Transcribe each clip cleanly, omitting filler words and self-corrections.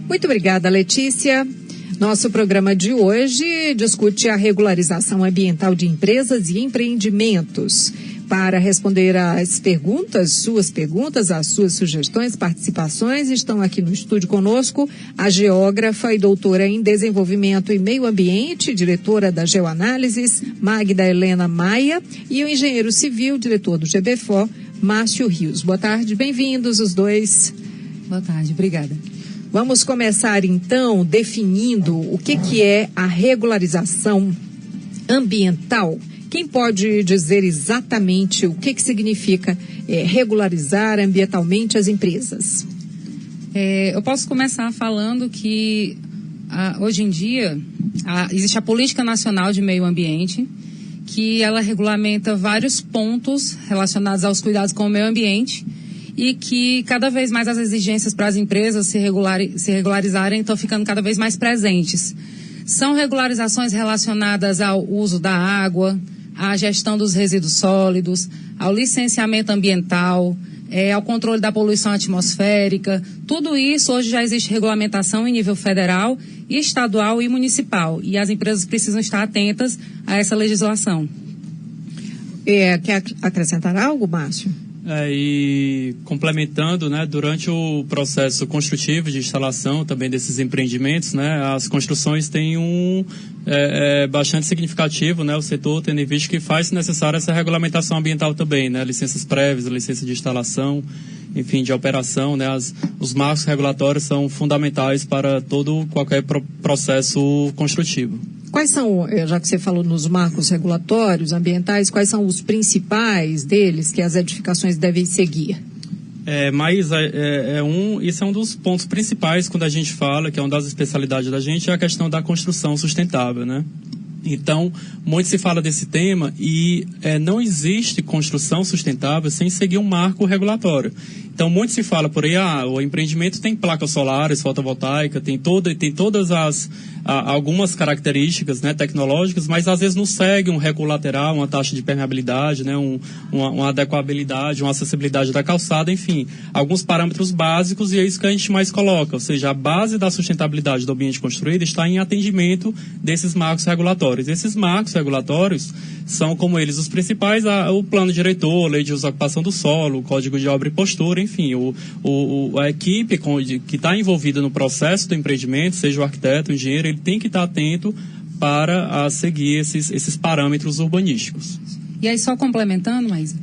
Muito obrigada, Letícia. Nosso programa de hoje discute a regularização ambiental de empresas e empreendimentos. Para responder às perguntas, às suas sugestões, participações, estão aqui no estúdio conosco a geógrafa e doutora em desenvolvimento e meio ambiente, diretora da Geoanálises, Magda Helena Maia, e o engenheiro civil, diretor do GBFO, Márcio Rios. Boa tarde, bem-vindos os dois. Boa tarde, obrigada. Vamos começar então definindo o que é a regularização ambiental. Quem pode dizer exatamente o que significa regularizar ambientalmente as empresas? Eu posso começar falando que hoje em dia existe a Política Nacional de Meio Ambiente, que ela regulamenta vários pontos relacionados aos cuidados com o meio ambiente e que cada vez mais as exigências para as empresas se regularizarem estão ficando cada vez mais presentes. São regularizações relacionadas ao uso da água, à gestão dos resíduos sólidos, ao licenciamento ambiental, ao controle da poluição atmosférica. Tudo isso hoje já existe regulamentação em nível federal, estadual e municipal. E as empresas precisam estar atentas a essa legislação. Quer acrescentar algo, Márcio? E complementando, né, durante o processo construtivo de instalação também desses empreendimentos, né, as construções têm bastante significativo, né, o setor tendo em vista que faz necessária essa regulamentação ambiental também, né, licenças prévias, licença de instalação, enfim, de operação, né, os marcos regulatórios são fundamentais para qualquer processo construtivo. Quais são, já que você falou nos marcos regulatórios ambientais, quais são os principais deles que as edificações devem seguir? Isso é um dos pontos principais quando a gente fala, que é uma das especialidades da gente, é a questão da construção sustentável, né? Então, muito se fala desse tema e não existe construção sustentável sem seguir um marco regulatório. Então, muito se fala por aí, o empreendimento tem placas solares, fotovoltaica, tem todas algumas características, né, tecnológicas, mas às vezes não segue um recuo lateral, uma taxa de permeabilidade, né, uma adequabilidade, uma acessibilidade da calçada, enfim, alguns parâmetros básicos, e é isso que a gente mais coloca, ou seja, a base da sustentabilidade do ambiente construído está em atendimento desses marcos regulatórios. Esses marcos regulatórios são, como eles, os principais, o plano diretor, a lei de uso e ocupação do solo, o código de obra e postura, enfim, a equipe que está envolvida no processo do empreendimento, seja o arquiteto, o engenheiro, ele tem que estar atento para seguir esses parâmetros urbanísticos. E aí, só complementando, Maísa,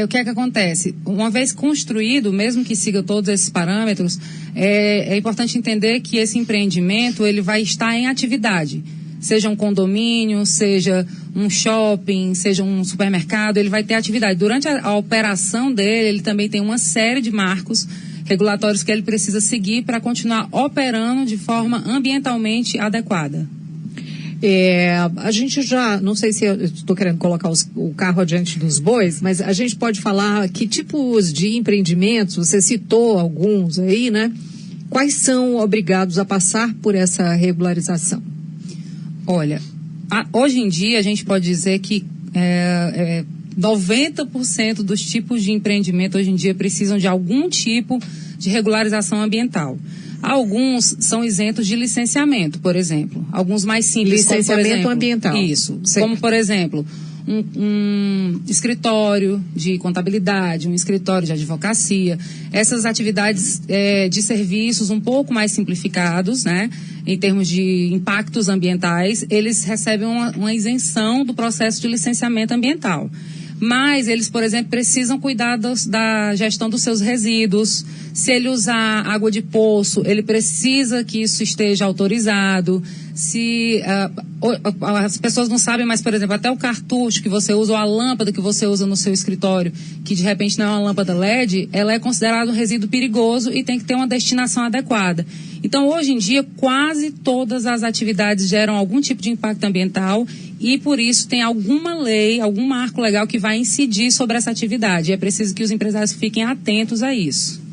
o que é que acontece? Uma vez construído, mesmo que siga todos esses parâmetros, é importante entender que esse empreendimento ele vai estar em atividade. Seja um condomínio, seja um shopping, seja um supermercado, ele vai ter atividade. Durante a operação dele, ele também tem uma série de marcos regulatórios que ele precisa seguir para continuar operando de forma ambientalmente adequada. A gente já, não sei se eu estou querendo colocar o carro adiante dos bois, mas a gente pode falar que tipos de empreendimentos, você citou alguns aí, né? Quais são obrigados a passar por essa regularização? Olha, hoje em dia a gente pode dizer que 90% dos tipos de empreendimento hoje em dia precisam de algum tipo de regularização ambiental. Alguns são isentos de licenciamento, por exemplo. Alguns mais simples, licenciamento como, por exemplo, ambiental. Isso. Certo. Como, por exemplo, um escritório de contabilidade, um escritório de advocacia. Essas atividades de serviços um pouco mais simplificados, né? Em termos de impactos ambientais, eles recebem uma isenção do processo de licenciamento ambiental. Mas eles, por exemplo, precisam cuidar da gestão dos seus resíduos. Se ele usar água de poço, ele precisa que isso esteja autorizado. Se as pessoas não sabem, mas, por exemplo, até o cartucho que você usa ou a lâmpada que você usa no seu escritório, que de repente não é uma lâmpada LED, ela é considerada um resíduo perigoso e tem que ter uma destinação adequada. Então, hoje em dia, quase todas as atividades geram algum tipo de impacto ambiental e, por isso, tem alguma lei, algum marco legal que vai incidir sobre essa atividade. É preciso que os empresários fiquem atentos a isso.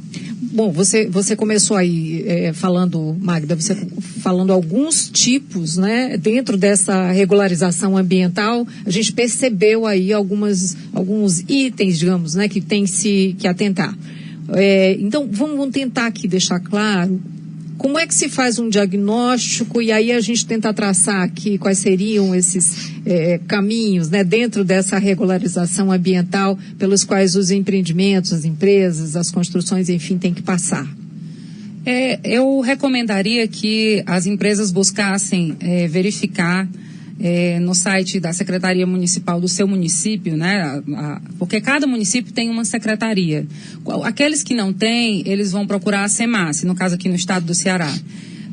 Bom, você começou aí falando, Magda, você falando alguns tipos, né, dentro dessa regularização ambiental, a gente percebeu aí alguns itens, digamos, né, que tem que atentar. Então, vamos tentar aqui deixar claro Como é que se faz um diagnóstico e aí a gente tenta traçar aqui quais seriam esses caminhos, né, dentro dessa regularização ambiental pelos quais os empreendimentos, as empresas, as construções, enfim, têm que passar? Eu recomendaria que as empresas buscassem verificar no site da Secretaria Municipal do seu município, né? Porque cada município tem uma secretaria. Aqueles que não têm, eles vão procurar a SEMASSE, no caso aqui no estado do Ceará.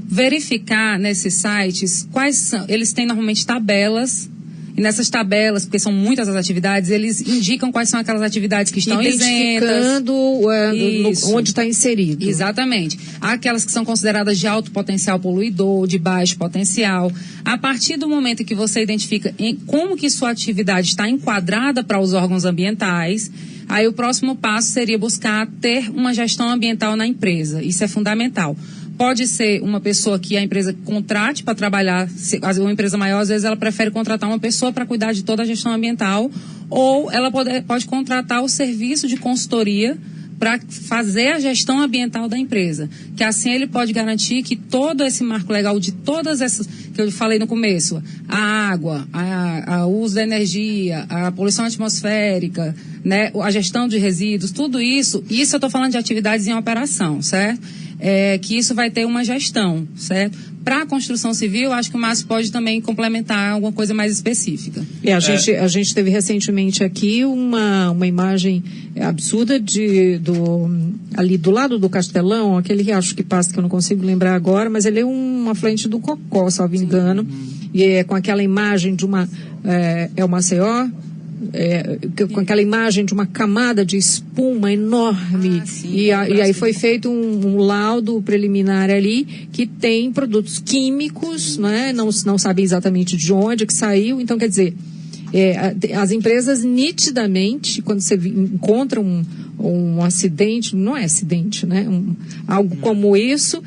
Verificar nesses sites quais são, eles têm normalmente tabelas, e nessas tabelas, porque são muitas as atividades, eles indicam quais são aquelas atividades que estão identificando onde está inserido. Exatamente. Há aquelas que são consideradas de alto potencial poluidor, de baixo potencial. A partir do momento que você identifica como que sua atividade está enquadrada para os órgãos ambientais, aí o próximo passo seria buscar ter uma gestão ambiental na empresa. Isso é fundamental. Pode ser uma pessoa que a empresa contrate para trabalhar, uma empresa maior, às vezes ela prefere contratar uma pessoa para cuidar de toda a gestão ambiental, ou ela pode contratar o serviço de consultoria para fazer a gestão ambiental da empresa, que assim ele pode garantir que todo esse marco legal de todas essas que eu falei no começo, a água, a uso da energia, a poluição atmosférica, né, a gestão de resíduos, tudo isso eu estou falando de atividades em operação, certo? Que isso vai ter uma gestão, certo? Para a construção civil, acho que o Márcio pode também complementar alguma coisa mais específica. A gente teve recentemente aqui uma imagem absurda ali do lado do Castelão, aquele riacho que passa, que eu não consigo lembrar agora, mas ele é uma afluente do Cocó, salvo engano, e é com aquela imagem de uma Maceió, com aquela imagem de uma camada de espuma enorme, e aí foi feito um laudo preliminar ali que tem produtos químicos, né? Não sabem exatamente de onde que saiu, então quer dizer, as empresas nitidamente, quando você encontra um acidente, não é acidente, né? Algo como isso,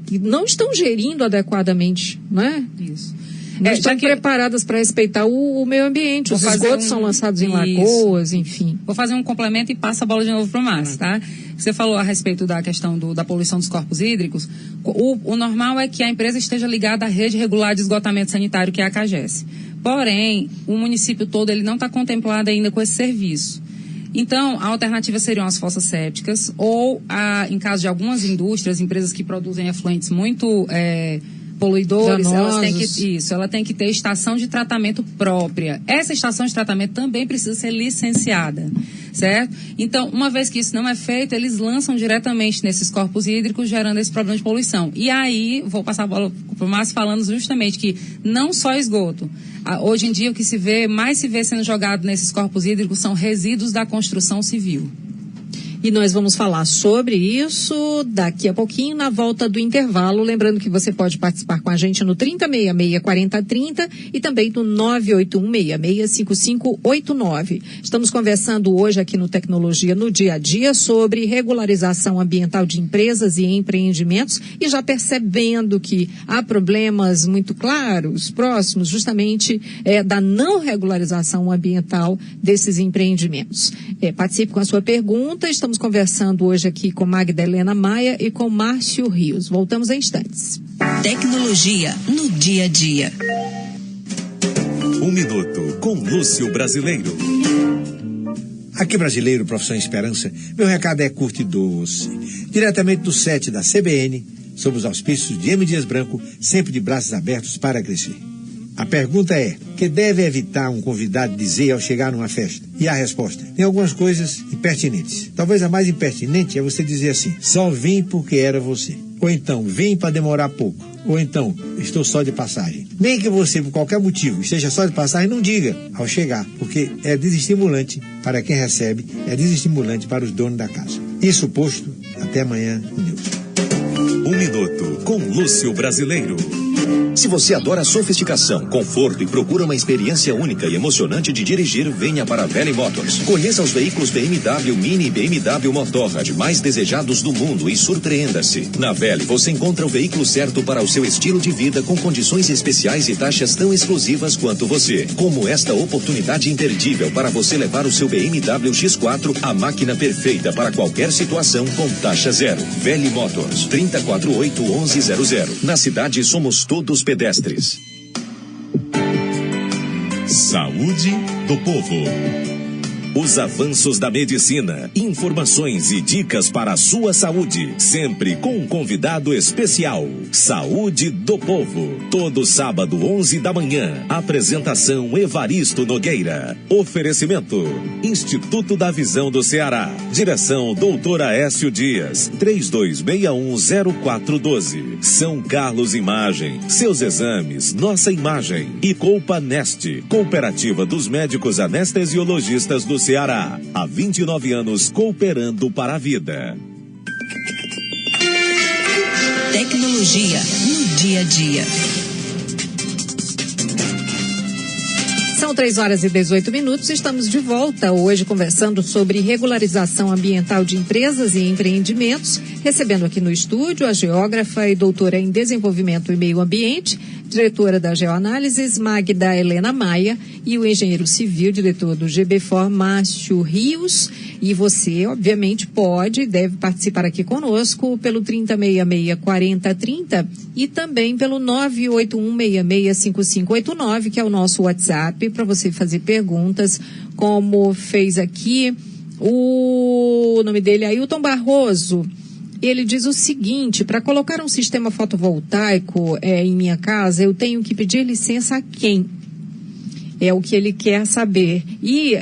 que não estão gerindo adequadamente, né? Isso. Não estão preparadas para respeitar o meio ambiente. Os esgotos são lançados em lagoas, enfim. Vou fazer um complemento e passo a bola de novo para o Márcio, tá? Você falou a respeito da questão da poluição dos corpos hídricos. O normal é que a empresa esteja ligada à rede regular de esgotamento sanitário, que é a CAGES. Porém, o município todo ele não está contemplado ainda com esse serviço. Então, a alternativa seriam as fossas sépticas ou, em caso de algumas indústrias, empresas que produzem efluentes muito poluidores, ela tem que ter estação de tratamento própria. Essa estação de tratamento também precisa ser licenciada, certo? Então, uma vez que isso não é feito, eles lançam diretamente nesses corpos hídricos, gerando esse problema de poluição. E aí, vou passar a bola para o Márcio falando justamente que não só esgoto. Hoje em dia, o que mais se vê sendo jogado nesses corpos hídricos são resíduos da construção civil. E nós vamos falar sobre isso daqui a pouquinho, na volta do intervalo. Lembrando que você pode participar com a gente no 3066-4030 e também no 981665589. Estamos conversando hoje aqui no Tecnologia no Dia a Dia sobre regularização ambiental de empresas e empreendimentos e já percebendo que há problemas muito claros, próximos justamente da não regularização ambiental desses empreendimentos. Participe com a sua pergunta. Estamos conversando hoje aqui com Magdalena Maia e com Márcio Rios. Voltamos em instantes. Tecnologia no Dia a Dia. 1 minuto com Lúcio Brasileiro. Aqui, Brasileiro, Profissão Esperança, meu recado é curto e doce. Diretamente do set da CBN, sob os auspícios de M. Dias Branco, sempre de braços abertos para crescer. A pergunta é, que deve evitar um convidado dizer ao chegar numa festa? E a resposta, tem algumas coisas impertinentes. Talvez a mais impertinente é você dizer assim, só vim porque era você. Ou então, vim para demorar pouco. Ou então, estou só de passagem. Nem que você, por qualquer motivo, esteja só de passagem, não diga ao chegar, porque é desestimulante para quem recebe, é desestimulante para os donos da casa. Isso posto, até amanhã com Deus. 1 minuto com Lúcio Brasileiro. Se você adora sofisticação, conforto e procura uma experiência única e emocionante de dirigir, venha para a Valley Motors. Conheça os veículos BMW Mini e BMW Motorrad mais desejados do mundo e surpreenda-se. Na Valley você encontra o veículo certo para o seu estilo de vida, com condições especiais e taxas tão exclusivas quanto você. Como esta oportunidade imperdível para você levar o seu BMW X4, a máquina perfeita para qualquer situação, com taxa zero. Valley Motors, 3048-1100. Na cidade somos todos pedestres. Saúde do povo. Os avanços da medicina, informações e dicas para a sua saúde, sempre com um convidado especial. Saúde do Povo, todo sábado 11 da manhã. Apresentação Evaristo Nogueira. Oferecimento Instituto da Visão do Ceará. Direção Doutora Aécio Dias, 32610412. São Carlos Imagem, seus exames, nossa imagem. E Colpa Neste, Cooperativa dos Médicos Anestesiologistas do Ceará, há 29 anos cooperando para a vida. Tecnologia no dia a dia. São 3h18. Estamos de volta hoje conversando sobre regularização ambiental de empresas e empreendimentos, recebendo aqui no estúdio a geógrafa e doutora em desenvolvimento e meio ambiente, diretora da Geoanálises, Magda Helena Maia, e o engenheiro civil, diretor do GBFOR, Márcio Rios. E você, obviamente, pode e deve participar aqui conosco pelo 3066-4030 e também pelo 981665589, que é o nosso WhatsApp, para você fazer perguntas, como fez aqui o nome dele, Ailton Barroso. Ele diz o seguinte: para colocar um sistema fotovoltaico em minha casa, eu tenho que pedir licença a quem? É o que ele quer saber. E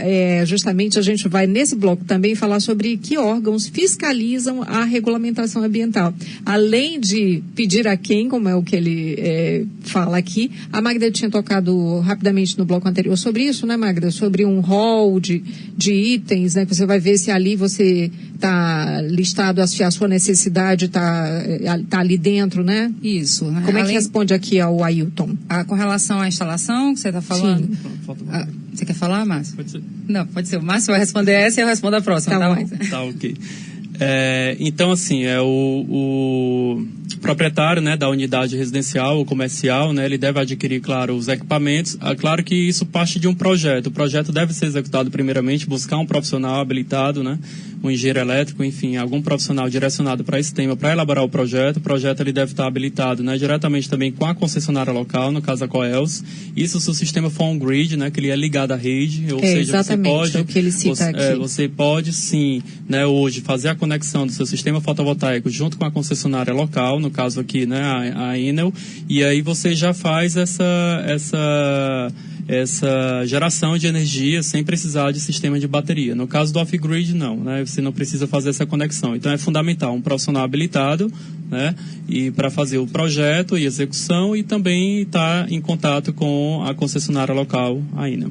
justamente a gente vai nesse bloco também falar sobre que órgãos fiscalizam a regulamentação ambiental. Além de pedir a quem, como é o que ele fala aqui, a Magda tinha tocado rapidamente no bloco anterior sobre isso, né, Magda? Sobre um rol de itens, né? Que você vai ver se ali você está listado, se a sua necessidade está ali dentro, né? Isso. Né? Como é que responde aqui ao Ailton? Com relação à instalação que você está falando? Sim. Você quer falar, Márcio? Pode ser. Não, pode ser. O Márcio vai responder essa e eu respondo a próxima. Tá bom. Tá, ok. Então, assim, o proprietário, né, da unidade residencial ou comercial, né, ele deve adquirir, claro, os equipamentos. Claro que isso parte de um projeto. O projeto deve ser executado primeiramente, buscar um profissional habilitado, né, um engenheiro elétrico, enfim, algum profissional direcionado para esse tema, para elaborar o projeto. O projeto ele deve estar habilitado, né, diretamente também com a concessionária local, no caso a Coels. Isso se o sistema for um grid, né, que ele é ligado à rede, ou seja, exatamente, você pode, o que ele cita aqui. Você pode sim, né, hoje fazer a conexão do seu sistema fotovoltaico junto com a concessionária local, no caso aqui, né, a Enel, e aí você já faz essa geração de energia sem precisar de sistema de bateria. No caso do off-grid, não, né? Você não precisa fazer essa conexão. Então é fundamental um profissional habilitado, né? E para fazer o projeto e execução, e também estar em contato com a concessionária local, a Enel.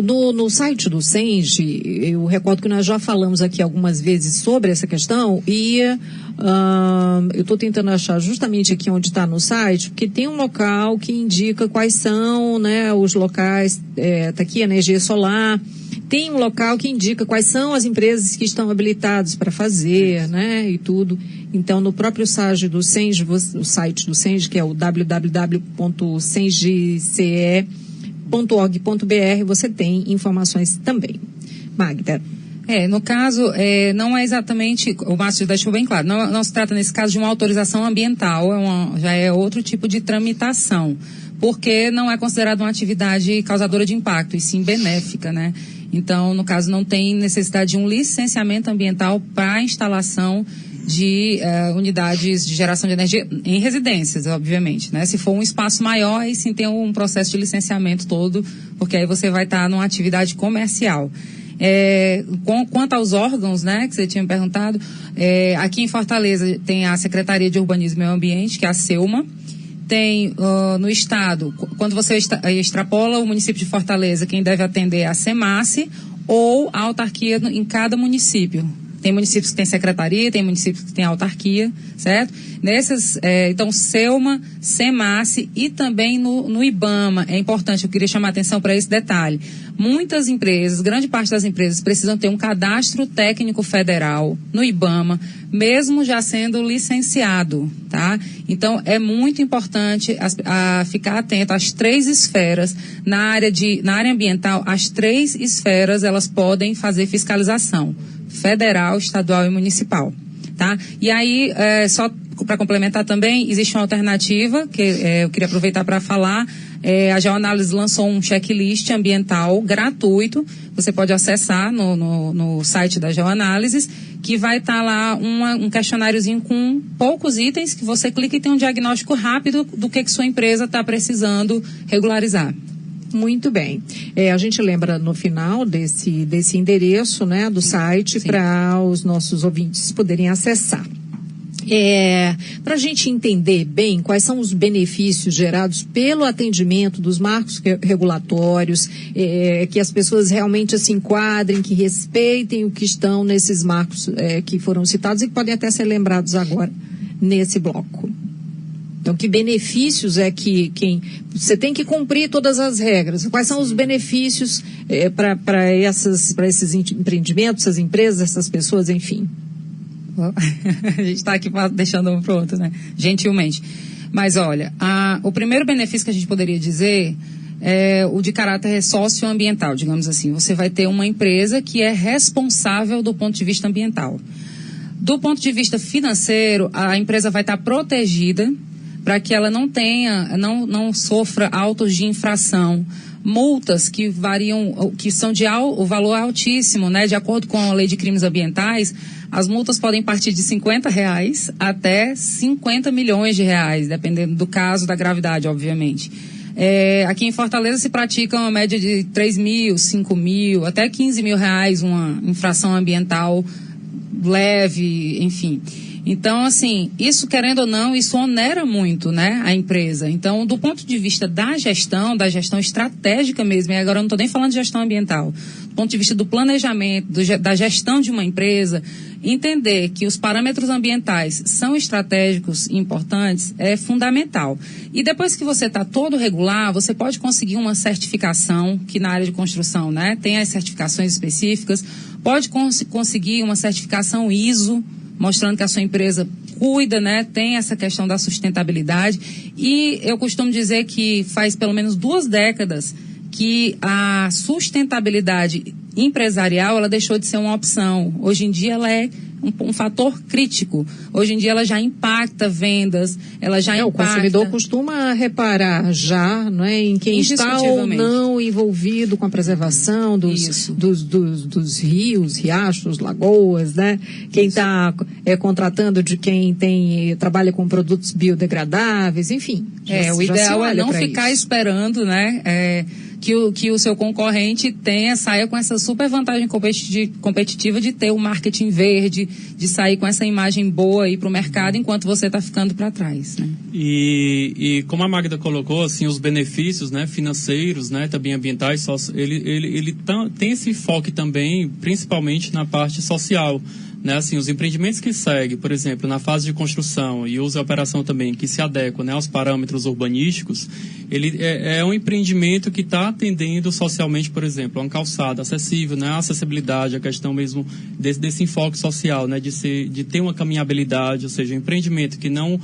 No site do Senge, eu recordo que nós já falamos aqui algumas vezes sobre essa questão e eu estou tentando achar justamente aqui onde está no site, porque tem um local que indica quais são, né, os locais, está aqui energia solar, tem um local que indica quais são as empresas que estão habilitadas para fazer, né, e tudo. Então, no próprio site do Senge, o site do Senge, que é o www.sengece.org.br, você tem informações também. Magda. No caso, não é exatamente, o Márcio deixou bem claro, não se trata nesse caso de uma autorização ambiental, já é outro tipo de tramitação, porque não é considerada uma atividade causadora de impacto, e sim benéfica, né? Então, no caso, não tem necessidade de um licenciamento ambiental para a instalação de unidades de geração de energia em residências, obviamente, né? Se for um espaço maior, aí sim tem um processo de licenciamento todo, porque aí você vai estar numa atividade comercial. Quanto aos órgãos, né, que você tinha perguntado, aqui em Fortaleza tem a Secretaria de Urbanismo e Meio Ambiente, que é a SEUMA. Tem no estado, quando você extrapola o município de Fortaleza, quem deve atender é a SEMASSE ou a autarquia em cada município. Tem municípios que têm secretaria, tem municípios que têm autarquia, certo? Nesses, então, SELMA, SEMASSE e também no IBAMA. É importante, eu queria chamar a atenção para esse detalhe. Muitas empresas, grande parte das empresas, precisam ter um cadastro técnico federal no IBAMA, mesmo já sendo licenciado, tá? Então, é muito importante ficar atento às 3 esferas. Na área ambiental, as 3 esferas, elas podem fazer fiscalização: federal, estadual e municipal, tá? E aí, só para complementar também, existe uma alternativa que eu queria aproveitar para falar. A Geoanálise lançou um checklist ambiental gratuito. Você pode acessar no site da Geoanálise, que vai estar lá um questionáriozinho com poucos itens que você clica e tem um diagnóstico rápido do que sua empresa está precisando regularizar. Muito bem. A gente lembra no final desse endereço, né, do site, para os nossos ouvintes poderem acessar. Para a gente entender bem quais são os benefícios gerados pelo atendimento dos marcos regulatórios, que as pessoas realmente se enquadrem, que respeitem o que estão nesses marcos que foram citados e que podem até ser lembrados agora nesse bloco. Então, que benefícios você tem que cumprir todas as regras? Quais são os benefícios para esses empreendimentos, essas empresas, essas pessoas, enfim? A gente está aqui deixando um para o outro, né? Gentilmente. Mas olha, o primeiro benefício que a gente poderia dizer é o de caráter socioambiental, digamos assim. Você vai ter uma empresa que é responsável do ponto de vista ambiental. Do ponto de vista financeiro, a empresa vai estar protegida para que ela não sofra autos de infração, multas que variam, que são o valor altíssimo, né? De acordo com a Lei de Crimes Ambientais, as multas podem partir de R$50 até R$50 milhões, dependendo do caso, da gravidade, obviamente. Aqui em Fortaleza se pratica uma média de 3 mil, 5 mil, até 15 mil reais uma infração ambiental leve, enfim. Então, assim, isso, querendo ou não, isso onera muito, né, a empresa. Então, do ponto de vista da gestão estratégica mesmo, e agora eu não estou nem falando de gestão ambiental, do ponto de vista do planejamento, da gestão de uma empresa, entender que os parâmetros ambientais são estratégicos e importantes é fundamental. E depois que você está todo regular, você pode conseguir uma certificação, que na área de construção, né, tem as certificações específicas, pode conseguir uma certificação ISO, mostrando que a sua empresa cuida, né, tem essa questão da sustentabilidade. E eu costumo dizer que faz pelo menos 2 décadas que a sustentabilidade empresarial, ela deixou de ser uma opção. Hoje em dia ela é um fator crítico. Hoje em dia ela já impacta vendas, ela já impacta... O consumidor costuma reparar já, não é, em quem está ou não envolvido com a preservação dos rios, riachos, lagoas, né? Quem está contratando de quem trabalha com produtos biodegradáveis, enfim. O ideal é não ficar esperando, né? Que o seu concorrente saia com essa super vantagem competitiva de ter o marketing verde, de sair com essa imagem boa aí para o mercado, enquanto você está ficando para trás, né? E como a Magda colocou, assim, os benefícios, né, financeiros, né, também ambientais, ele tem esse foco também, principalmente na parte social. Né, assim, os empreendimentos que seguem, por exemplo, na fase de construção e uso e operação também, que se adequam, né, aos parâmetros urbanísticos, ele é um empreendimento que está atendendo socialmente, por exemplo, a uma calçada acessível, né, a acessibilidade, a questão mesmo desse enfoque social, né, de ter uma caminhabilidade, ou seja, um empreendimento que não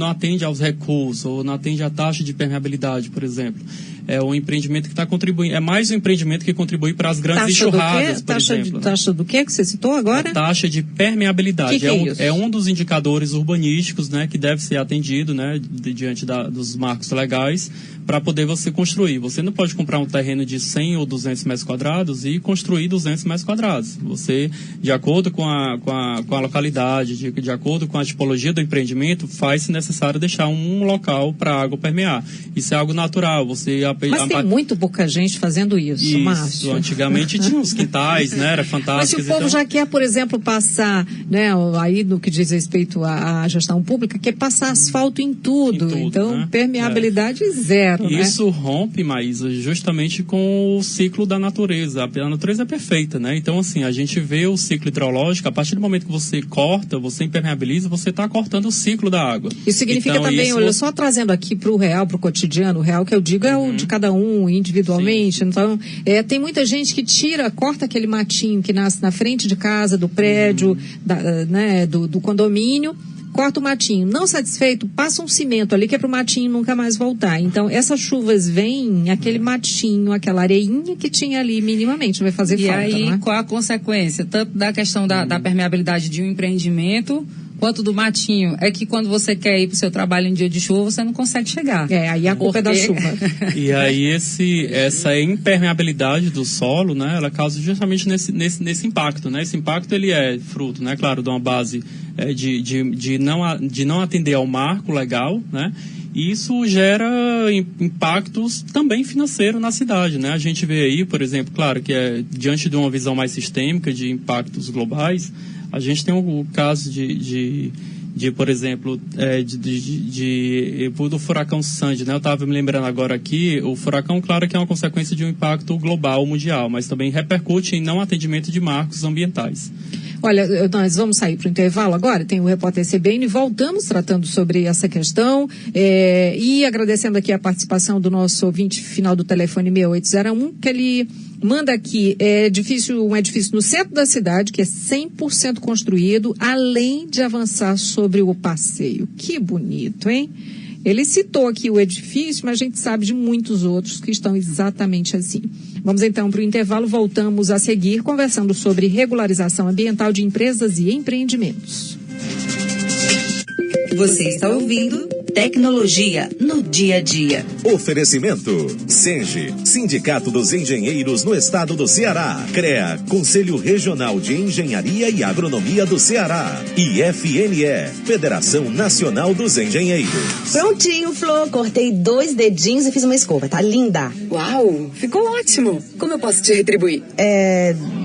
atende aos recursos ou não atende à taxa de permeabilidade, por exemplo. É um empreendimento que está contribuindo, é mais um empreendimento que contribui para as grandes enxurradas, por exemplo. Taxa do que você citou agora? A taxa de permeabilidade. Que é isso? É um dos indicadores urbanísticos, né, que deve ser atendido, né, diante dos marcos legais, para poder você construir. Você não pode comprar um terreno de 100 ou 200 metros quadrados e construir 200 metros quadrados. Você, de acordo com a localidade, de acordo com a tipologia do empreendimento, faz-se necessário deixar um local para a água permear. Isso é algo natural. Mas tem muito pouca gente fazendo isso, Márcio. Antigamente tinha uns quintais, né? Era fantástico. Mas se o povo já quer, por exemplo, passar, né, aí no que diz respeito à gestão pública, quer passar asfalto em tudo. Então, né? Permeabilidade zero. zero, Isso rompe, Maísa, justamente com o ciclo da natureza. A natureza é perfeita, né? Então, assim, a gente vê o ciclo hidrológico, a partir do momento que você corta, você impermeabiliza, você está cortando o ciclo da água. Isso significa então, também, olha, só trazendo aqui para o real, para o cotidiano, o real que eu digo é o de cada um, individualmente. Sim. Então, tem muita gente que corta aquele matinho que nasce na frente de casa, do prédio, do condomínio, corta o matinho. Não satisfeito, passa um cimento ali que é para o matinho nunca mais voltar. Então, essas chuvas vêm, aquele matinho, aquela areinha que tinha ali minimamente vai fazer falta. E aí, né? qual a consequência? Tanto da questão da permeabilidade de um empreendimento, quanto do matinho. É que quando você quer ir para o seu trabalho em dia de chuva, você não consegue chegar. Aí a culpa é da chuva. E aí essa impermeabilidade do solo, né, ela causa justamente nesse impacto, né? Esse impacto, ele é fruto, né, claro, de uma base de não atender ao marco legal, né? E isso gera impactos também financeiros na cidade, né? A gente vê aí, por exemplo, claro que diante de uma visão mais sistêmica de impactos globais, a gente tem o caso por exemplo, do furacão Sandy, né? Eu estava me lembrando agora aqui, o furacão, claro que é uma consequência de um impacto global, mundial, mas também repercute em não atendimento de marcos ambientais. Olha, nós vamos sair para o intervalo agora, tem o repórter CBN, voltamos tratando sobre essa questão e agradecendo aqui a participação do nosso ouvinte final do telefone 6801, que ele manda aqui, um edifício no centro da cidade, que é 100% construído, além de avançar sobre o passeio. Que bonito, hein? Ele citou aqui o edifício, mas a gente sabe de muitos outros que estão exatamente assim. Vamos então para o intervalo, voltamos a seguir conversando sobre regularização ambiental de empresas e empreendimentos. Você está ouvindo Tecnologia no Dia a Dia. Oferecimento Senge, Sindicato dos Engenheiros no Estado do Ceará. CREA, Conselho Regional de Engenharia e Agronomia do Ceará. E FNE, Federação Nacional dos Engenheiros. Prontinho, Flor. Cortei 2 dedinhos e fiz uma escova. Tá linda. Uau, ficou ótimo. Como eu posso te retribuir?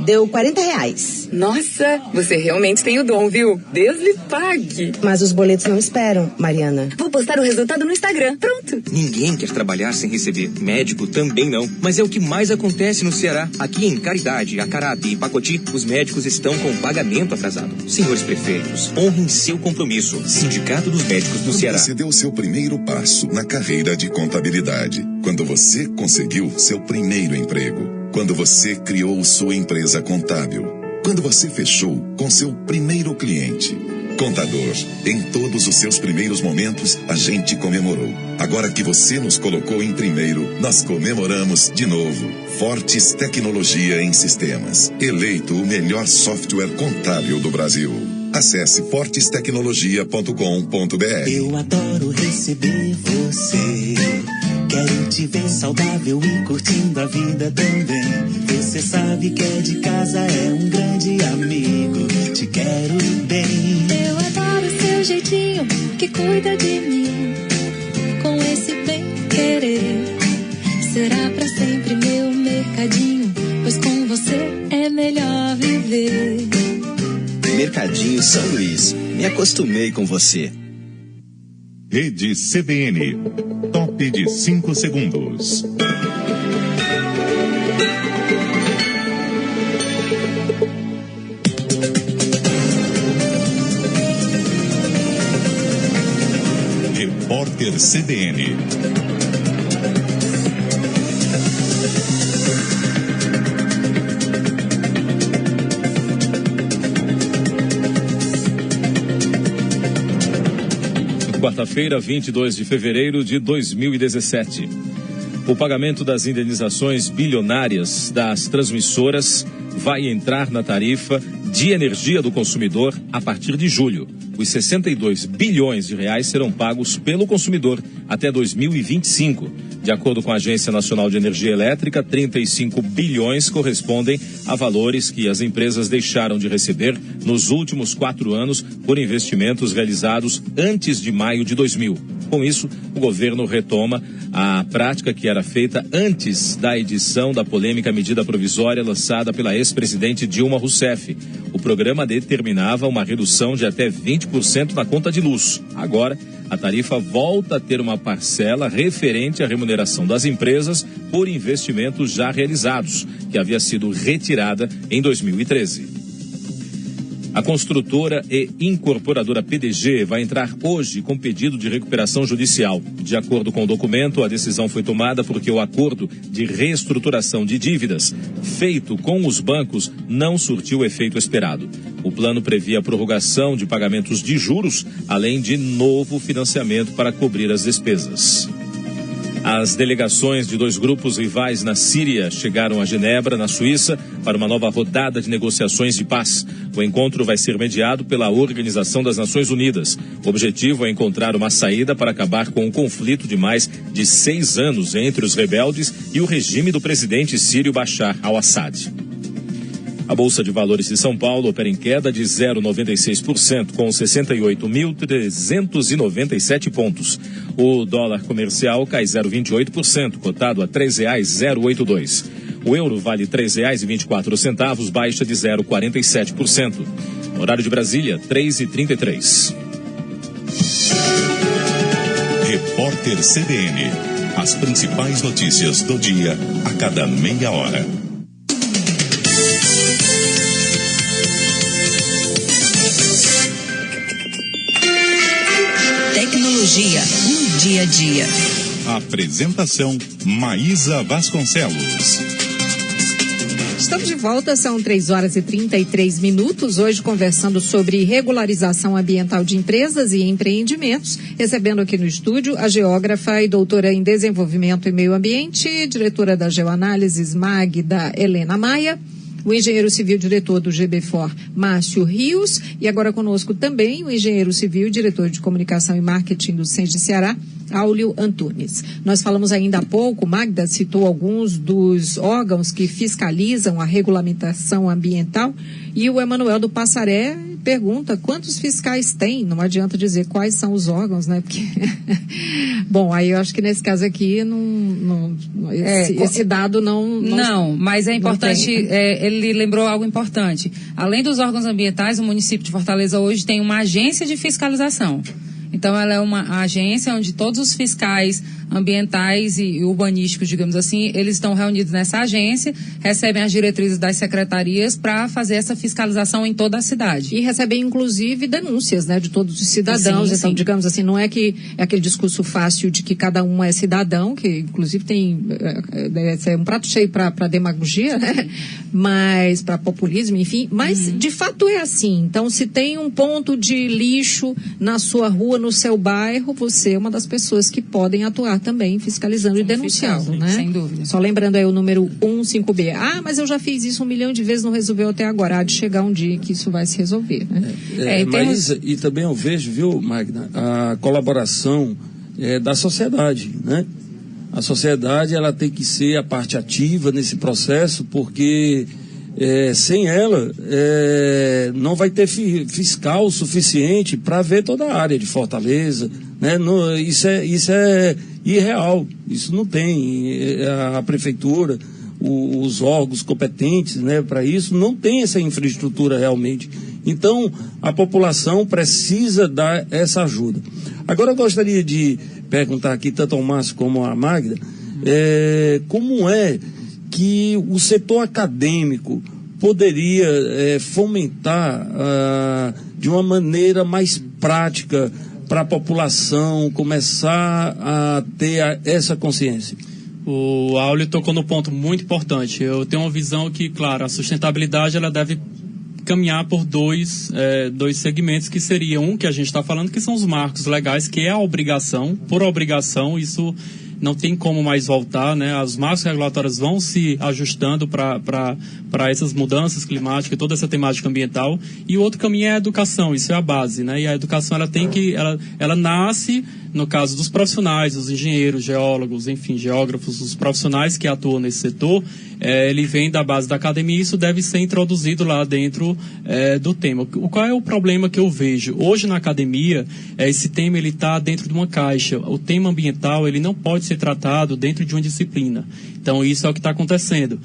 Deu R$40. Nossa, você realmente tem o dom, viu? Deus lhe pague. Mas os boletos não esperam, Mariana. Vou postar o resultado no Instagram. Pronto. Ninguém quer trabalhar sem receber. Médico também não. Mas é o que mais acontece no Ceará. Aqui em Caridade, Acarape e Pacoti, os médicos estão com pagamento atrasado. Senhores prefeitos, honrem seu compromisso. Sindicato dos Médicos do Ceará. Você deu seu primeiro passo na carreira de contabilidade. Quando você conseguiu seu primeiro emprego. Quando você criou sua empresa contábil. Quando você fechou com seu primeiro cliente. Contador, em todos os seus primeiros momentos, a gente comemorou. Agora que você nos colocou em primeiro, nós comemoramos de novo. Fortes Tecnologia em Sistemas. Eleito o melhor software contábil do Brasil. Acesse fortestecnologia.com.br. Eu adoro receber você. Quero te ver saudável e curtindo a vida também. Você sabe que é de casa, é um grande amigo. Te quero bem. Eu adoro seu jeitinho que cuida de mim. Com esse bem querer, será pra sempre meu mercadinho. Pois com você é melhor viver. Mercadinho São Luís. Me acostumei com você. Rede CBN. Top de 5 segundos. Repórter CBN. Quarta-feira, 22 de fevereiro de 2017. O pagamento das indenizações bilionárias das transmissoras vai entrar na tarifa de energia do consumidor a partir de julho. Os 62 bilhões de reais serão pagos pelo consumidor até 2025. De acordo com a Agência Nacional de Energia Elétrica, 35 bilhões correspondem a valores que as empresas deixaram de receber nos últimos 4 anos por investimentos realizados antes de maio de 2000. Com isso, o governo retoma a prática que era feita antes da edição da polêmica medida provisória lançada pela ex-presidente Dilma Rousseff. O programa determinava uma redução de até 20% na conta de luz. Agora, a tarifa volta a ter uma parcela referente à remuneração das empresas por investimentos já realizados, que havia sido retirada em 2013. A construtora e incorporadora PDG vai entrar hoje com pedido de recuperação judicial. De acordo com o documento, a decisão foi tomada porque o acordo de reestruturação de dívidas feito com os bancos não surtiu o efeito esperado. O plano previa a prorrogação de pagamentos de juros, além de novo financiamento para cobrir as despesas. As delegações de 2 grupos rivais na Síria chegaram a Genebra, na Suíça, para uma nova rodada de negociações de paz. O encontro vai ser mediado pela Organização das Nações Unidas. O objetivo é encontrar uma saída para acabar com o conflito de mais de 6 anos entre os rebeldes e o regime do presidente sírio Bashar al-Assad. A Bolsa de Valores de São Paulo opera em queda de 0,96%, com 68.397 pontos. O dólar comercial cai 0,28%, cotado a R$ 3,082. O euro vale R$ 3,24, baixa de 0,47%. Horário de Brasília, 3h33. Repórter CBN. As principais notícias do dia, a cada meia hora. Tecnologia no dia a dia. Apresentação Maísa Vasconcelos. Estamos de volta, são 3h33, hoje conversando sobre regularização ambiental de empresas e empreendimentos, recebendo aqui no estúdio a geógrafa e doutora em desenvolvimento e meio ambiente, diretora da Geoanálises, Magda Helena Maia, o engenheiro civil diretor do GBFOR, Márcio Rios, e agora conosco também o engenheiro civil diretor de comunicação e marketing do SENGE Ceará, Áulio Antunes. Nós falamos ainda há pouco, Magda citou alguns dos órgãos que fiscalizam a regulamentação ambiental, e o Emanuel do Passaré pergunta quantos fiscais tem. Não adianta dizer quais são os órgãos, né? Porque bom, aí eu acho que nesse caso aqui esse dado não, mas é importante, ele lembrou algo importante. Além dos órgãos ambientais, o município de Fortaleza hoje tem uma agência de fiscalização. Então, ela é uma agência onde todos os fiscais ambientais e urbanísticos, digamos assim, eles estão reunidos nessa agência, recebem as diretrizes das secretarias para fazer essa fiscalização em toda a cidade. E recebem, inclusive, denúncias, né, de todos os cidadãos. Sim, então, digamos assim, não é que é aquele discurso fácil de que cada um é cidadão, que, inclusive, tem um prato cheio para demagogia, né? Mas para populismo, enfim. Mas, de fato, é assim. Então, se tem um ponto de lixo na sua rua, no seu bairro, você é uma das pessoas que podem atuar também fiscalizando e denunciando, né? Sem dúvida. Só lembrando aí o número 15B. Ah, mas eu já fiz isso 1 milhão de vezes, não resolveu até agora. Há de chegar um dia que isso vai se resolver, né? Mas, e também eu vejo, viu, Magda, a colaboração da sociedade, né? A sociedade, ela tem que ser a parte ativa nesse processo, porque sem ela, não vai ter fiscal suficiente para ver toda a área de Fortaleza, né? Isso é irreal, isso não tem. A prefeitura, os órgãos competentes, né, para isso, não tem essa infraestrutura realmente. Então, a população precisa dar essa ajuda. Agora, eu gostaria de perguntar aqui, tanto ao Márcio como à Magda, como é que o setor acadêmico poderia fomentar de uma maneira mais prática para a população começar a ter essa consciência? O Áulio tocou no ponto muito importante. Eu tenho uma visão que, claro, a sustentabilidade ela deve caminhar por dois segmentos, que seria um que a gente está falando, que são os marcos legais, que é a obrigação, por obrigação, isso não tem como mais voltar, né? As marcas regulatórias vão se ajustando para essas mudanças climáticas e toda essa temática ambiental. E o outro caminho é a educação, isso é a base, né? E a educação, ela nasce, no caso dos profissionais, os engenheiros, geólogos, enfim, geógrafos, os profissionais que atuam nesse setor, ele vem da base da academia e isso deve ser introduzido lá dentro do tema. Qual é o problema que eu vejo? Hoje na academia, esse tema ele está dentro de uma caixa. O tema ambiental ele não pode ser tratado dentro de uma disciplina. Então isso é o que está acontecendo.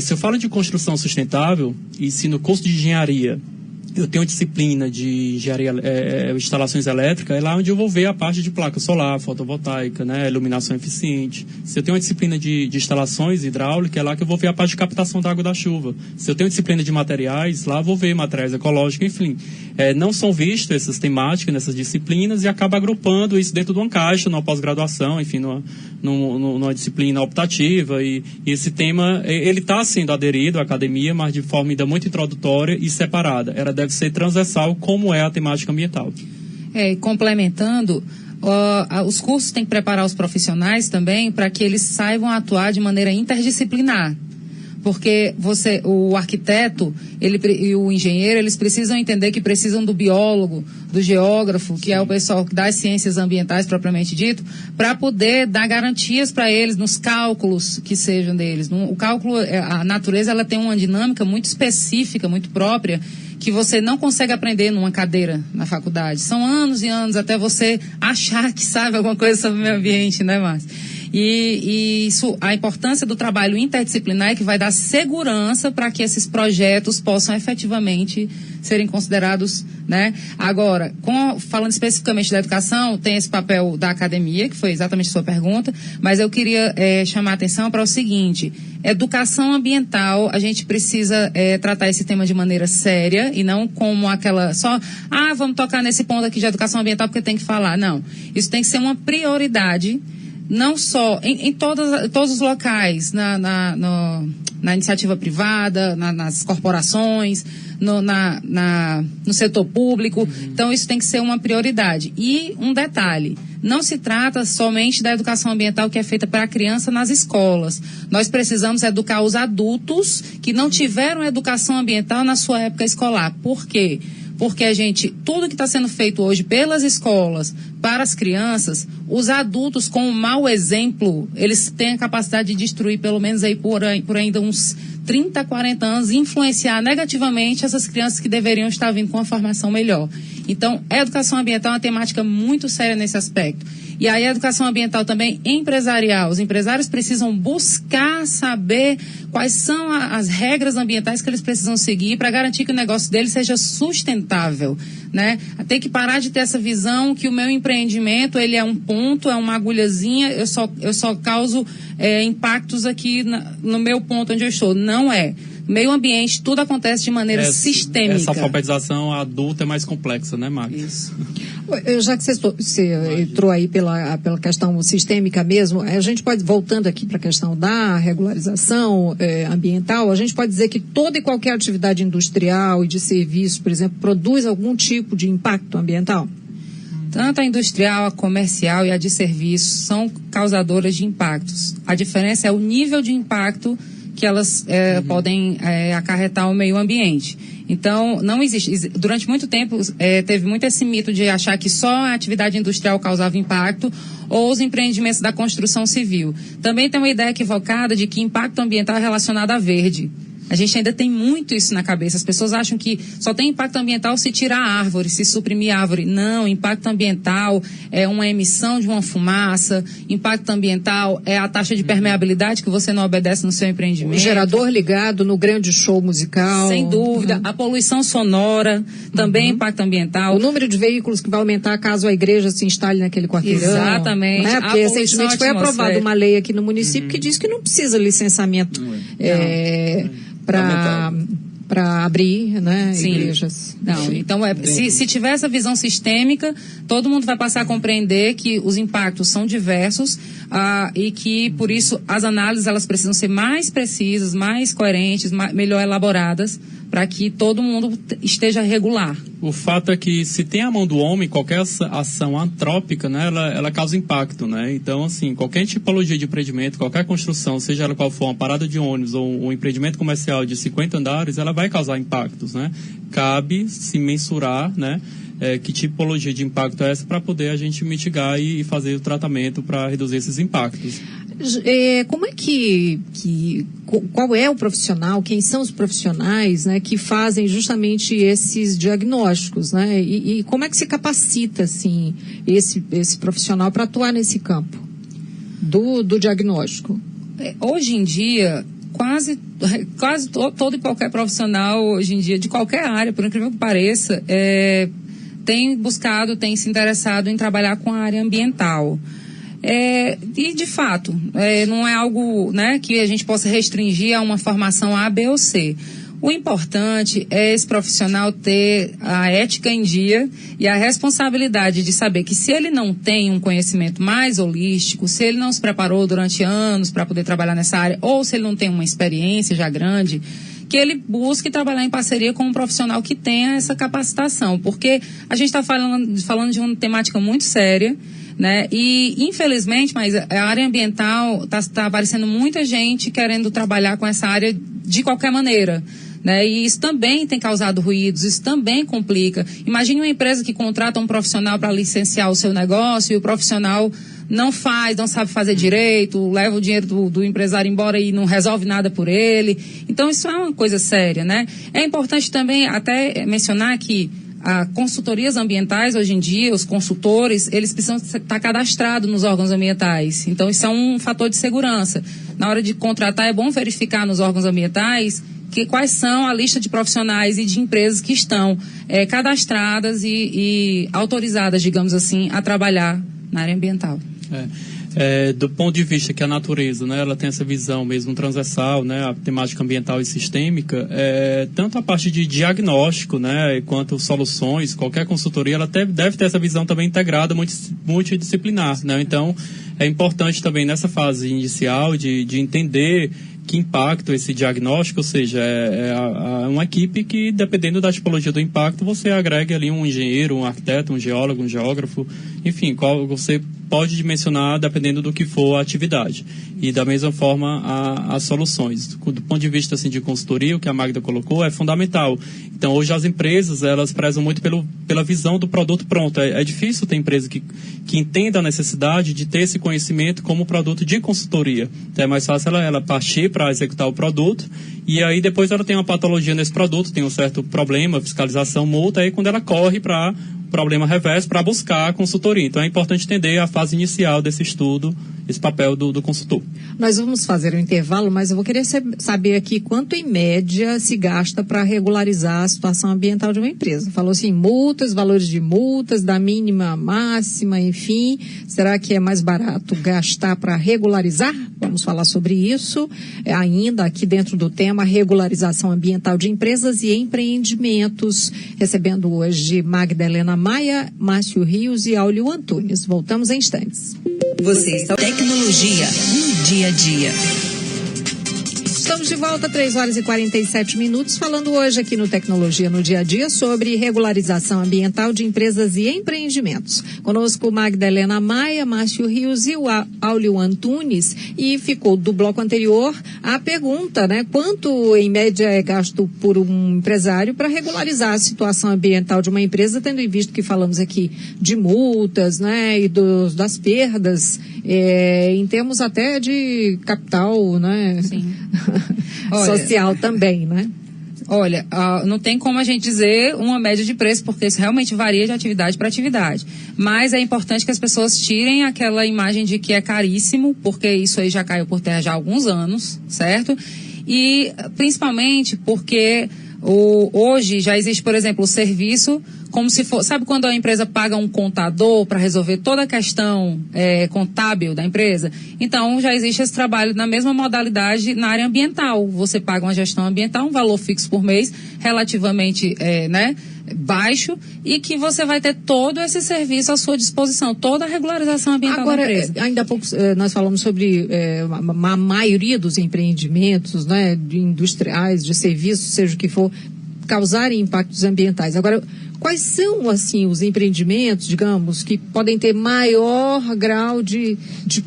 Se eu falo de construção sustentável, e se no curso de engenharia eu tenho disciplina de engenharia, instalações elétricas, é lá onde eu vou ver a parte de placa solar, fotovoltaica, né, iluminação eficiente. Se eu tenho uma disciplina de instalações hidráulicas, é lá que eu vou ver a parte de captação da água da chuva. Se eu tenho disciplina de materiais, lá eu vou ver materiais ecológicos, enfim. Não são vistas essas temáticas nessas disciplinas e acaba agrupando isso dentro de uma caixa, numa pós-graduação, enfim, numa disciplina optativa. E esse tema, ele está sendo aderido à academia, mas de forma ainda muito introdutória e separada. Deve ser transversal, como é a temática ambiental. Complementando, os cursos têm que preparar os profissionais também para que eles saibam atuar de maneira interdisciplinar. Porque o arquiteto e o engenheiro, eles precisam entender que precisam do biólogo, do geógrafo, que é o pessoal das ciências ambientais propriamente dito, para poder dar garantias para eles nos cálculos que sejam deles. O cálculo, a natureza, ela tem uma dinâmica muito específica, muito própria, que você não consegue aprender numa cadeira na faculdade. São anos e anos até você achar que sabe alguma coisa sobre o meio ambiente, né, Márcio? E isso, a importância do trabalho interdisciplinar é que vai dar segurança para que esses projetos possam efetivamente serem considerados, né? Agora, falando especificamente da educação, tem esse papel da academia, que foi exatamente a sua pergunta, mas eu queria chamar a atenção para o seguinte: educação ambiental, a gente precisa tratar esse tema de maneira séria e não como aquela vamos tocar nesse ponto aqui de educação ambiental porque tem que falar. Não, isso tem que ser uma prioridade, não só em todos os locais, na iniciativa privada, nas corporações, no setor público. Então, isso tem que ser uma prioridade. E um detalhe: não se trata somente da educação ambiental que é feita para a criança nas escolas. Nós precisamos educar os adultos que não tiveram educação ambiental na sua época escolar. Por quê? Porque tudo que está sendo feito hoje pelas escolas, para as crianças, os adultos com um mau exemplo, eles têm a capacidade de destruir, pelo menos aí por ainda uns 30, 40 anos, e influenciar negativamente essas crianças que deveriam estar vindo com uma formação melhor. Então, a educação ambiental é uma temática muito séria nesse aspecto. E aí a educação ambiental também empresarial. Os empresários precisam buscar saber quais são as regras ambientais que eles precisam seguir para garantir que o negócio deles seja sustentável, né? Tem que parar de ter essa visão que o meu empreendimento, ele é um ponto, é uma agulhazinha, eu só causo impactos aqui no meu ponto onde eu estou. Não é. Meio ambiente, tudo acontece de maneira sistêmica. Essa alfabetização adulta é mais complexa, né, Marcos? Isso. Já que você entrou aí pela questão sistêmica mesmo, a gente pode, voltando aqui para a questão da regularização ambiental, a gente pode dizer que toda e qualquer atividade industrial e de serviço, por exemplo, produz algum tipo de impacto ambiental? Tanto a industrial, a comercial e a de serviço são causadoras de impactos. A diferença é o nível de impacto que elas podem acarretar ao meio ambiente. Então, não existe. Durante muito tempo, teve muito esse mito de achar que só a atividade industrial causava impacto ou os empreendimentos da construção civil. Também tem uma ideia equivocada de que impacto ambiental é relacionado a verde. A gente ainda tem muito isso na cabeça. As pessoas acham que só tem impacto ambiental se tirar a árvore, se suprimir a árvore. Não, impacto ambiental é uma emissão de uma fumaça. Impacto ambiental é a taxa de permeabilidade que você não obedece no seu empreendimento. O gerador ligado no grande show musical. Sem dúvida. A poluição sonora também é impacto ambiental. O número de veículos que vai aumentar caso a igreja se instale naquele quarteirão. Exatamente. Né? Porque recentemente foi aprovada uma lei aqui no município que diz que não precisa licenciamento. Para abrir, né, igrejas. Não, então se tiver essa visão sistêmica, todo mundo vai passar a compreender que os impactos são diversos e que, por isso, as análises elas precisam ser mais precisas, mais coerentes, melhor elaboradas, para que todo mundo esteja regular. O fato é que se tem a mão do homem, qualquer ação antrópica, né, ela causa impacto, né? Então, assim, qualquer tipologia de empreendimento, qualquer construção, seja ela qual for, uma parada de ônibus ou um empreendimento comercial de 50 andares, ela vai causar impactos, né? Cabe se mensurar, né? Que tipologia de impacto é essa para poder a gente mitigar e fazer o tratamento para reduzir esses impactos. Como é qual é o profissional, quem são os profissionais, né, que fazem justamente esses diagnósticos, né, e como é que se capacita, assim, esse profissional para atuar nesse campo do diagnóstico? Hoje em dia, quase todo e qualquer profissional hoje em dia, de qualquer área, por incrível que pareça, tem buscado, tem se interessado em trabalhar com a área ambiental. E, de fato, não é algo, né, que a gente possa restringir a uma formação A, B ou C. O importante é esse profissional ter a ética em dia e a responsabilidade de saber que se ele não tem um conhecimento mais holístico, se ele não se preparou durante anos para poder trabalhar nessa área, ou se ele não tem uma experiência já grande, que ele busque trabalhar em parceria com um profissional que tenha essa capacitação. Porque a gente está falando de uma temática muito séria, né? E, infelizmente, mas a área ambiental está aparecendo muita gente querendo trabalhar com essa área de qualquer maneira. Né? E isso também tem causado ruídos, isso também complica. Imagine uma empresa que contrata um profissional para licenciar o seu negócio e o profissional não sabe fazer direito, leva o dinheiro do empresário embora e não resolve nada por ele. Então isso é uma coisa séria, né? É importante também até mencionar que consultorias ambientais, hoje em dia, os consultores, eles precisam estar cadastrados nos órgãos ambientais. Então isso é um fator de segurança. Na hora de contratar é bom verificar nos órgãos ambientais quais são a lista de profissionais e de empresas que estão cadastradas e autorizadas, digamos assim, a trabalhar na área ambiental. Do ponto de vista que a natureza, né, ela tem essa visão mesmo transversal, né, a temática ambiental e sistêmica, tanto a parte de diagnóstico, né, quanto soluções, qualquer consultoria, ela deve ter essa visão também integrada, multidisciplinar, né, então é importante também nessa fase inicial de entender que impacto esse diagnóstico, ou seja, uma equipe que, dependendo da tipologia do impacto, você agrega ali um engenheiro, um arquiteto, um geólogo, um geógrafo, enfim, qual você pode dimensionar dependendo do que for a atividade. E da mesma forma as soluções. Do ponto de vista assim, de consultoria, o que a Magda colocou é fundamental. Então hoje as empresas, elas prezam muito pela visão do produto pronto. É difícil ter empresa que entenda a necessidade de ter esse conhecimento como produto de consultoria. Então é mais fácil ela partir para executar o produto e aí depois ela tem uma patologia nesse produto, tem um certo problema, fiscalização, multa, aí quando ela corre para problema reverso para buscar a consultoria. Então é importante entender a fase inicial desse estudo, esse papel do consultor. Nós vamos fazer um intervalo, mas eu vou querer saber aqui quanto em média se gasta para regularizar a situação ambiental de uma empresa. Falou assim, multas, valores de multas, da mínima à máxima, enfim. Será que é mais barato gastar para regularizar? Vamos falar sobre isso ainda aqui dentro do tema regularização ambiental de empresas e empreendimentos. Recebendo hoje Magda Helena Maia, Márcio Rios e Áulio Antunes. Voltamos em instantes. Você está Tecnologia no dia a dia. Estamos de volta, 3h47, falando hoje aqui no Tecnologia no Dia a Dia sobre regularização ambiental de empresas e empreendimentos. Conosco Magda Helena Maia, Márcio Rios e o Áulio Antunes. E ficou do bloco anterior a pergunta, né? Quanto em média é gasto por um empresário para regularizar a situação ambiental de uma empresa, tendo em vista que falamos aqui de multas, né? E das perdas, em termos até de capital, né? Sim. Social também, né? Olha, não tem como a gente dizer uma média de preço, porque isso realmente varia de atividade para atividade. Mas é importante que as pessoas tirem aquela imagem de que é caríssimo, porque isso aí já caiu por terra já há alguns anos, certo? E principalmente porque hoje já existe, por exemplo, o serviço como se for, sabe quando a empresa paga um contador para resolver toda a questão contábil da empresa? Então já existe esse trabalho na mesma modalidade na área ambiental. Você paga uma gestão ambiental, um valor fixo por mês, relativamente baixo, e que você vai ter todo esse serviço à sua disposição, toda a regularização ambiental da empresa. Ainda há pouco nós falamos sobre a maioria dos empreendimentos, né, de industriais, de serviços, seja o que for, causarem impactos ambientais. Agora, quais são, assim, os empreendimentos, digamos, que podem ter maior grau de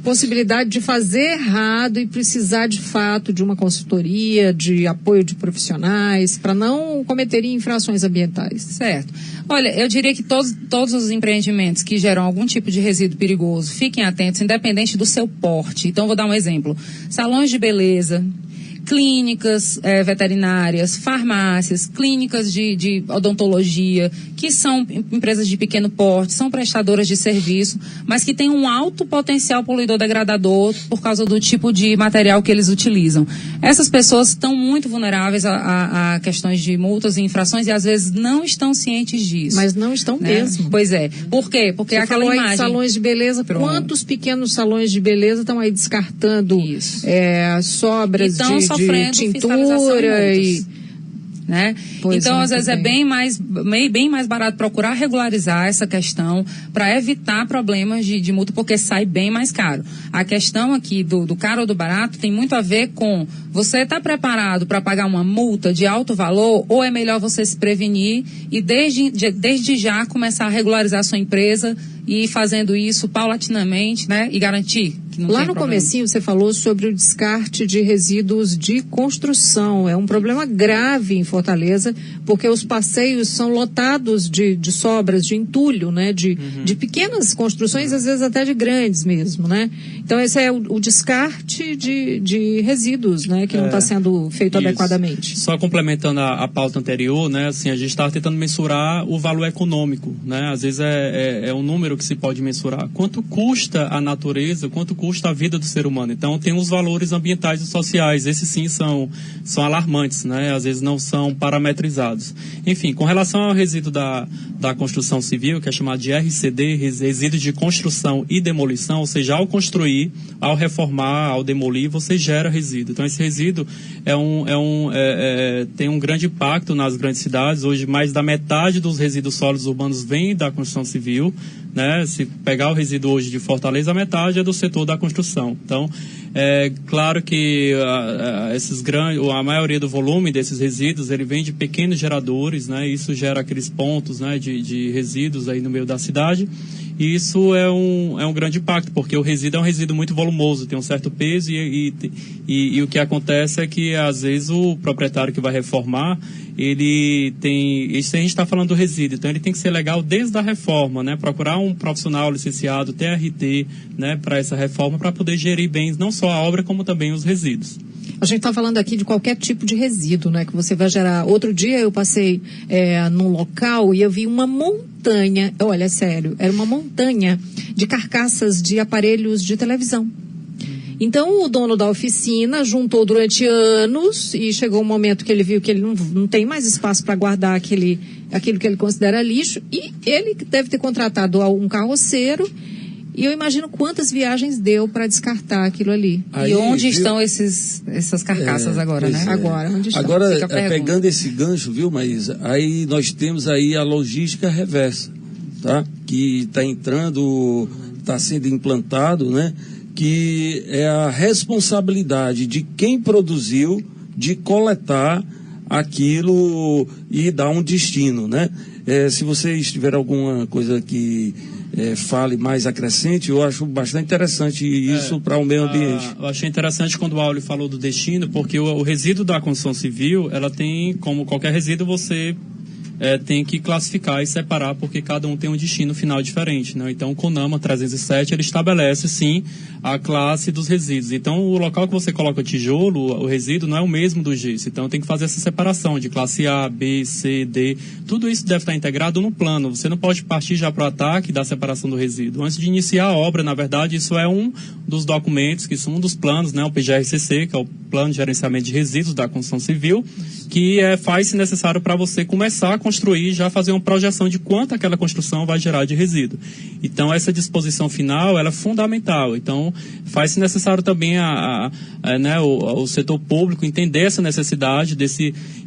possibilidade de fazer errado e precisar, de fato, de uma consultoria, de apoio de profissionais, para não cometerem infrações ambientais? Certo. Olha, eu diria que todos os empreendimentos que geram algum tipo de resíduo perigoso, fiquem atentos, independente do seu porte. Então, vou dar um exemplo. Salões de beleza, clínicas veterinárias, farmácias, clínicas de odontologia, que são empresas de pequeno porte, são prestadoras de serviço, mas que têm um alto potencial poluidor degradador por causa do tipo de material que eles utilizam. Essas pessoas estão muito vulneráveis a questões de multas e infrações e às vezes não estão cientes disso. Mas não estão mesmo. Pois é. Por quê? Porque Você aquela falou imagem... aí de salões de beleza. Pronto. Quantos pequenos salões de beleza estão aí descartando sobras de tintura e... Né? Então, às vezes, é bem mais barato procurar regularizar essa questão para evitar problemas de multa, porque sai bem mais caro. A questão aqui do caro ou do barato tem muito a ver com você está preparado para pagar uma multa de alto valor ou é melhor você se prevenir e desde já começar a regularizar a sua empresa e ir fazendo isso paulatinamente, né? E garantir que não tem Lá no problema. comecinho você falou sobre o descarte de resíduos de construção. É um problema grave em Fortaleza, porque os passeios são lotados de sobras, de entulho, né? De pequenas construções, às vezes até de grandes mesmo, né? Então esse é o descarte de resíduos, né? Que não está sendo feito adequadamente. Só complementando a pauta anterior, né? Assim, a gente está tentando mensurar o valor econômico, né? Às vezes é um número que se pode mensurar. Quanto custa a natureza, quanto custa a vida do ser humano. Então, tem os valores ambientais e sociais. Esses, sim, são alarmantes, né? Às vezes não são parametrizados. Enfim, com relação ao resíduo da construção civil, que é chamado de RCD, resíduos de construção e demolição, ou seja, ao construir, ao reformar, ao demolir, você gera resíduo. Então, esse resíduo tem um grande impacto nas grandes cidades. Hoje, mais da metade dos resíduos sólidos urbanos vem da construção civil, né? Se pegar o resíduo hoje de Fortaleza, a metade é do setor da construção. Então, é claro que a maioria do volume desses resíduos, ele vem de pequenos geradores, né? Isso gera aqueles pontos, né, de resíduos aí no meio da cidade. E isso é um grande impacto, porque o resíduo é um resíduo muito volumoso, tem um certo peso e o que acontece é que, às vezes, o proprietário que vai reformar, isso a gente está falando do resíduo, então ele tem que ser legal desde a reforma, né? Procurar um profissional licenciado, TRT, né, para essa reforma, para poder gerir bem não só a obra, como também os resíduos. A gente está falando aqui de qualquer tipo de resíduo, né, que você vai gerar. Outro dia eu passei num local e eu vi uma montanha, olha, sério, era uma montanha de carcaças de aparelhos de televisão. Então, o dono da oficina juntou durante anos e chegou um momento que ele viu que ele não tem mais espaço para guardar aquilo que ele considera lixo, e ele deve ter contratado um carroceiro. E eu imagino quantas viagens deu para descartar aquilo ali. Aí, e onde estão essas carcaças agora, né? Agora, onde estão? Agora, pegando esse gancho, viu, Maísa? Aí nós temos aí a logística reversa, tá? Que está entrando, está sendo implantado, né? Que é a responsabilidade de quem produziu de coletar aquilo e dar um destino, né? Se vocês tiverem alguma coisa que fale mais acrescente, eu acho bastante interessante isso para o meio ambiente. Eu achei interessante quando o Auli falou do destino, porque o resíduo da construção civil, ela tem, como qualquer resíduo, você tem que classificar e separar, porque cada um tem um destino final diferente, né? Então, o CONAMA 307, ele estabelece, sim, a classe dos resíduos. Então, o local que você coloca o tijolo, o resíduo, não é o mesmo do gesso. Então, tem que fazer essa separação de classe A, B, C, D. Tudo isso deve estar integrado no plano. Você não pode partir já para o ataque da separação do resíduo. Antes de iniciar a obra, na verdade, isso é um dos documentos, que são um dos planos, né? O PGRCC, que é o Plano de Gerenciamento de Resíduos da Construção Civil, que faz-se necessário para você começar a construir, já fazer uma projeção de quanto aquela construção vai gerar de resíduo. Então, essa disposição final, ela é fundamental. Então, faz-se necessário também o setor público entender essa necessidade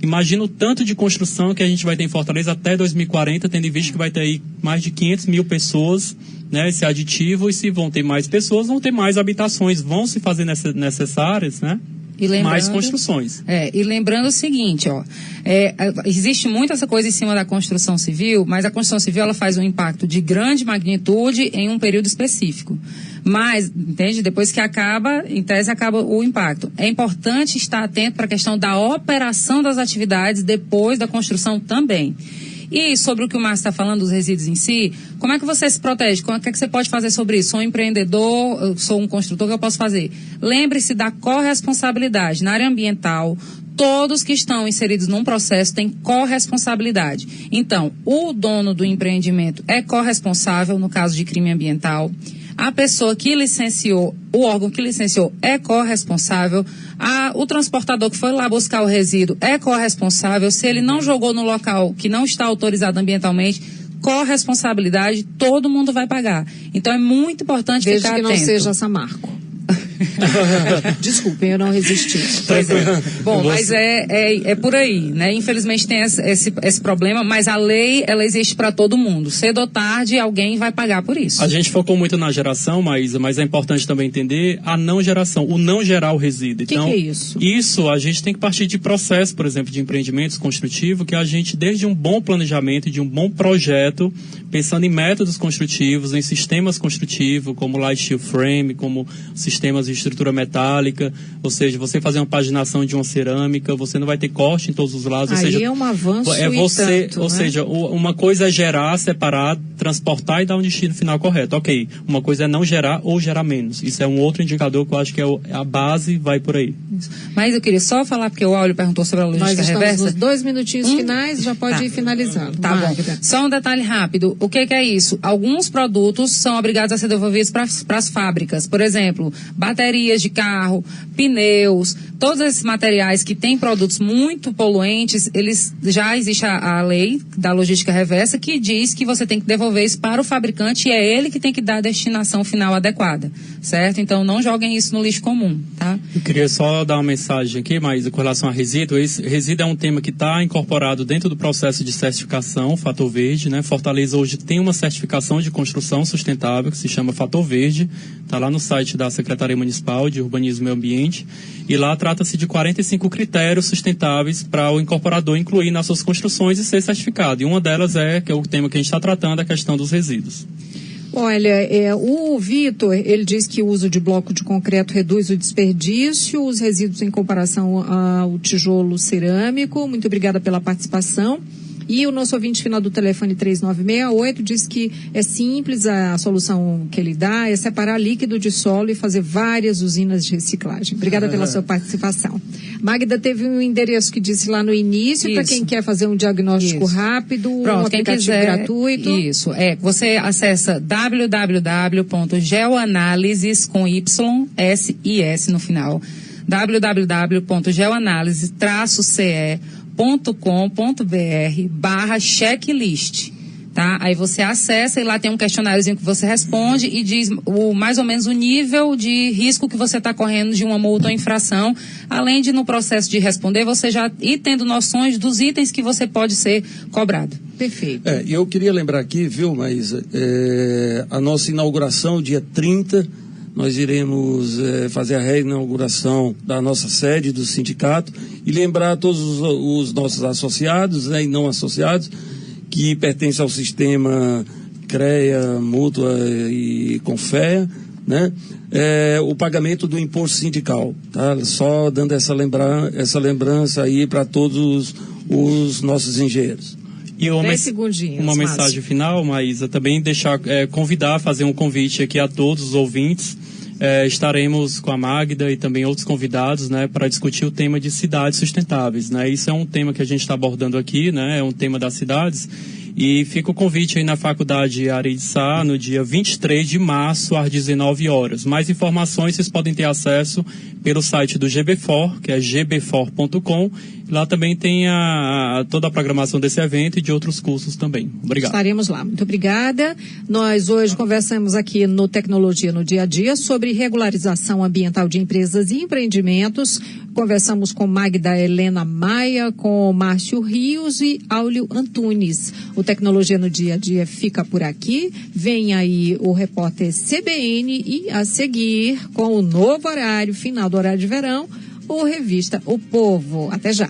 imagina o tanto de construção que a gente vai ter em Fortaleza até 2040, tendo em vista que vai ter aí mais de 500 mil pessoas, né, esse aditivo, e se vão ter mais pessoas, vão ter mais habitações, vão se fazer necessárias, né? Mais construções. E lembrando o seguinte, existe muito essa coisa em cima da construção civil, mas a construção civil, ela faz um impacto de grande magnitude em um período específico. Mas, entende? Depois que acaba, em tese, acaba o impacto. É importante estar atento para a questão da operação das atividades depois da construção também. E sobre o que o Márcio está falando dos resíduos em si, como é que você se protege? O que é que você pode fazer sobre isso? Sou um empreendedor, sou um construtor, o que eu posso fazer? Lembre-se da corresponsabilidade. Na área ambiental, todos que estão inseridos num processo têm corresponsabilidade. Então, o dono do empreendimento é corresponsável no caso de crime ambiental. A pessoa que licenciou, o órgão que licenciou é corresponsável. O transportador que foi lá buscar o resíduo é corresponsável. Se ele não jogou no local que não está autorizado ambientalmente, corresponsabilidade, todo mundo vai pagar. Então é muito importante ficar atento. Desde que não seja Samarco. Desculpem, eu não resisti. Pois é. Bom, mas é por aí, né? Infelizmente tem esse problema, mas a lei, ela existe para todo mundo. Cedo ou tarde, alguém vai pagar por isso. A gente focou muito na geração, mas é importante também entender a não geração, o não gerar o resíduo. Então, que é isso? Isso, a gente tem que partir de processo, por exemplo, de empreendimentos construtivos, que a gente, desde um bom planejamento, de um bom projeto, pensando em métodos construtivos, em sistemas construtivos, como light steel frame, como sistemas de estrutura metálica, ou seja, você fazer uma paginação de uma cerâmica, você não vai ter corte em todos os lados. Aí ou seja, é um avanço ou seja, uma coisa é gerar, separar, transportar e dar um destino final correto. Ok, uma coisa é não gerar ou gerar menos. Isso é um outro indicador que eu acho que é a base, vai por aí. Isso. Mas eu queria só falar, porque o Áureo perguntou sobre a logística reversa. Nós estamos nos 2 minutinhos finais, já pode ir finalizando. Tá bom. Só um detalhe rápido. O que é isso? Alguns produtos são obrigados a ser devolvidos para as fábricas. Por exemplo, baterias de carro, pneus, todos esses materiais que têm produtos muito poluentes, já existe a lei da logística reversa que diz que você tem que devolver isso para o fabricante e é ele que tem que dar a destinação final adequada, certo? Então não joguem isso no lixo comum, tá? Eu queria só dar uma mensagem aqui, mas com relação a resíduo, resíduo é um tema que está incorporado dentro do processo de certificação, Fator Verde, né? Fortaleza hoje tem uma certificação de construção sustentável que se chama Fator Verde, está lá no site da Secretaria Municipal de Urbanismo e Meio Ambiente, e lá trata-se de 45 critérios sustentáveis para o incorporador incluir nas suas construções e ser certificado. E uma delas que é o tema que a gente está tratando, a questão dos resíduos. Olha, o Vitor, ele diz que o uso de bloco de concreto reduz o desperdício, os resíduos em comparação ao tijolo cerâmico. Muito obrigada pela participação. E o nosso ouvinte final do telefone 3968 diz que é simples, a solução que ele dá é separar líquido de solo e fazer várias usinas de reciclagem. Obrigada pela sua participação. Magda teve um endereço que disse lá no início, para quem quer fazer um diagnóstico rápido, pronto, um aplicativo gratuito. Isso, você acessa www.geoanalises com Y, S-I-S no final, www.geoanalises-ce.com.br/checklist, tá? Aí você acessa e lá tem um questionáriozinho que você responde e diz mais ou menos o nível de risco que você está correndo de uma multa ou infração, além de no processo de responder você já ir tendo noções dos itens que você pode ser cobrado. Perfeito. E eu queria lembrar aqui, viu, mas a nossa inauguração dia 30, nós iremos fazer a reinauguração da nossa sede do sindicato e lembrar a todos os nossos associados, né, e não associados, que pertencem ao sistema CREA, Mútua e Confea, né, o pagamento do imposto sindical, tá? Só dando essa lembrança aí para todos os nossos engenheiros. E uma mensagem final, Maísa, também convidar, fazer um convite aqui a todos os ouvintes. Estaremos com a Magda e também outros convidados, né, para discutir o tema de cidades sustentáveis, né? Isso é um tema que a gente está abordando aqui, né? É um tema das cidades. E fica o convite aí na Faculdade Ari de Sá, no dia 23 de março, às 19 horas. Mais informações vocês podem ter acesso pelo site do GBFOR, que é gbfor.com. Lá também tem toda a programação desse evento e de outros cursos também. Obrigado. Estaremos lá. Muito obrigada. Nós hoje conversamos aqui no Tecnologia no Dia a Dia sobre regularização ambiental de empresas e empreendimentos. Conversamos com Magda Helena Maia, com Márcio Rios e Áureo Antunes. O Tecnologia no Dia a Dia fica por aqui. Vem aí o repórter CBN e a seguir, com o novo horário, final do horário de verão, ou revista O Povo. Até já.